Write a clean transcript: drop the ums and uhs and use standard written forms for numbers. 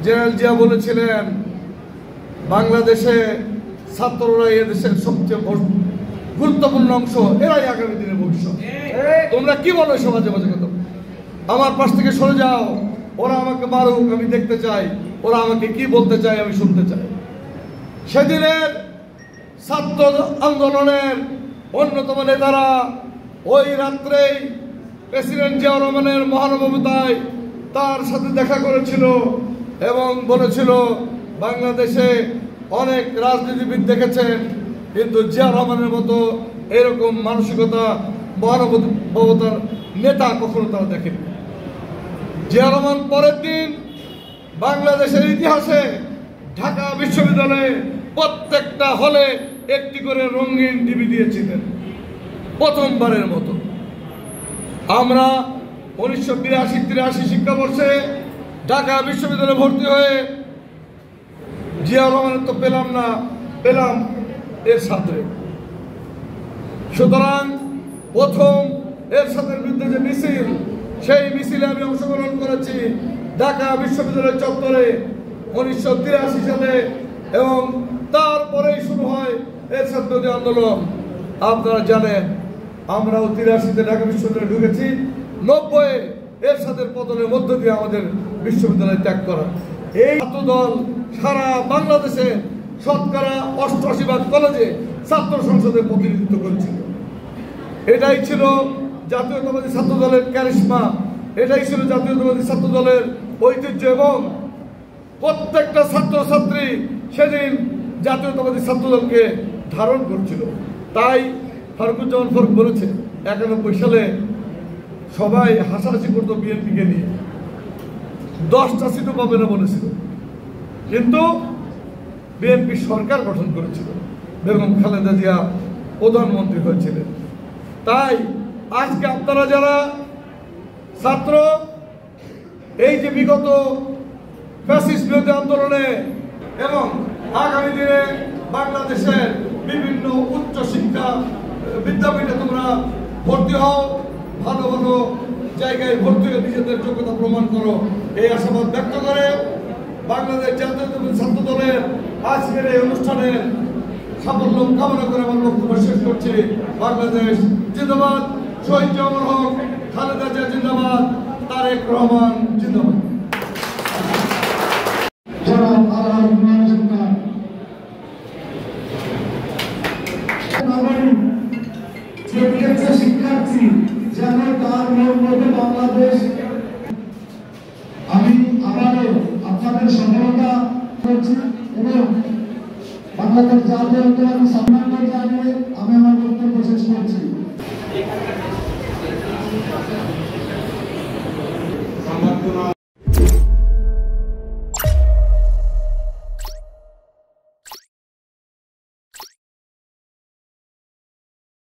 General Zia বলেছিলেন বাংলাদেশে ছাত্ররা এদেশের সবচেয়ে গুরুত্বপূর্ণ অংশ, এরাই আগামী দিনের ভবিষ্যৎ। তোমরা কি বলো সমাজে মাঝে কথা? আমার পাশ থেকে সরে যাও, ওরা আমাকে মারুক, আমি দেখতে চাই ওরা আমাকে কি বলতে চায়, আমি শুনতে চাই। সেদিনের ছাত্র আন্দোলনের অন্যতম নেতারা ওই রাত্রেই প্রেসিডেন্ট জিয়া রহমানের মহানুভবতায় তার সাথে দেখা করেছিল এবং বলেছিল বাংলাদেশে অনেক রাজনীতিবিদ দেখেছেন, কিন্তু জিয়া রহমানের মতো এরকম মানসিকতা মহানুভবতার নেতা কখনো তারা দেখেনি। জিয়া রহমান পরের দিন বাংলাদেশের ইতিহাসে ঢাকা বিশ্ববিদ্যালয়ে প্রত্যেকটা হলে একটি করে রঙিন টিভি দিয়েছিলেন প্রথমবারের মতো। আমরা 1982-83 শিক্ষাবর্ষে ঢাকা বিশ্ববিদ্যালয়ে ভর্তি হয়ে জিয়া রহমানের তো পেলাম না, পেলাম এর সাথে। সুতরাং প্রথম এর সাথে বিরুদ্ধে যে মিছিল, সেই মিছিলে আমি অংশগ্রহণ করেছি ঢাকা বিশ্ববিদ্যালয় চত্বরে 1983 সালে, এবং তারপরেই শুরু হয় এর সাথে আন্দোলন। আপনারা জানেন আমরাও 83-তে ঢাকা বিশ্ববিদ্যালয়ে ঢুকেছি, 90-এ এর সাথে পতনের মধ্য দিয়ে আমাদের বিশ্ববিদ্যালয় ত্যাগ করা। এই ছাত্রদল সারা বাংলাদেশে শতকরা 88% কলেজে ছাত্র সংসদে প্রতিনিধিত্ব করেছিল। এটাই ছিল জাতীয়তাবাদী ছাত্র দলের ক্যারিশমা, এটাই ছিল জাতীয়তাবাদী ছাত্র দলের ঐতিহ্য, এবং প্রত্যেকটা ছাত্রছাত্রী সেদিন জাতীয়তাবাদী ছাত্র দলকে ধারণ করছিল। তাই ফারুকুজ্জামান ফারুক বলেছে 91 সালে সবাই হাসাহাসি করতো বিএনপিকে নিয়ে, 10টা সিটও পাবে না বলেছিল, কিন্তু বিএনপি সরকার গঠন করেছিল, বেগম খালেদা জিয়া প্রধানমন্ত্রী হয়েছিলেন। তাই আজকে আপনারা যারা ছাত্র, এই যে বিগত ফ্যাসিস্ট বিরোধী আন্দোলনে এবং আগামী দিনে বাংলাদেশের বিভিন্ন উচ্চ শিক্ষা বিদ্যাপীঠে তোমরা ভর্তি হও, ভালো ভালো জায়গায় ভর্তি হয়ে নিজেদের যোগ্যতা প্রমাণ করো, এই আশাবাদ ব্যক্ত করে বাংলাদেশ জাতীয়তাবাদী ছাত্র দলের আজকের এই অনুষ্ঠানের সাফল্য কামনা করে আমার বক্তব্য শেষ করছি। বাংলাদেশ জিন্দাবাদ, শহীদ জিয়াউর হক, খালেদা জিয়া জিন্দাবাদ, তারেক রহমান জিন্দাবাদ। শিক্ষার্থী যেন তার মতো বাংলাদেশ, আমি আবারও আপনাদের সফলতা করছি এবং বাংলাদেশ জাতীয়তাবাদী সম্মান জানিয়ে আমি আমার বক্তব্য শেষ করছি।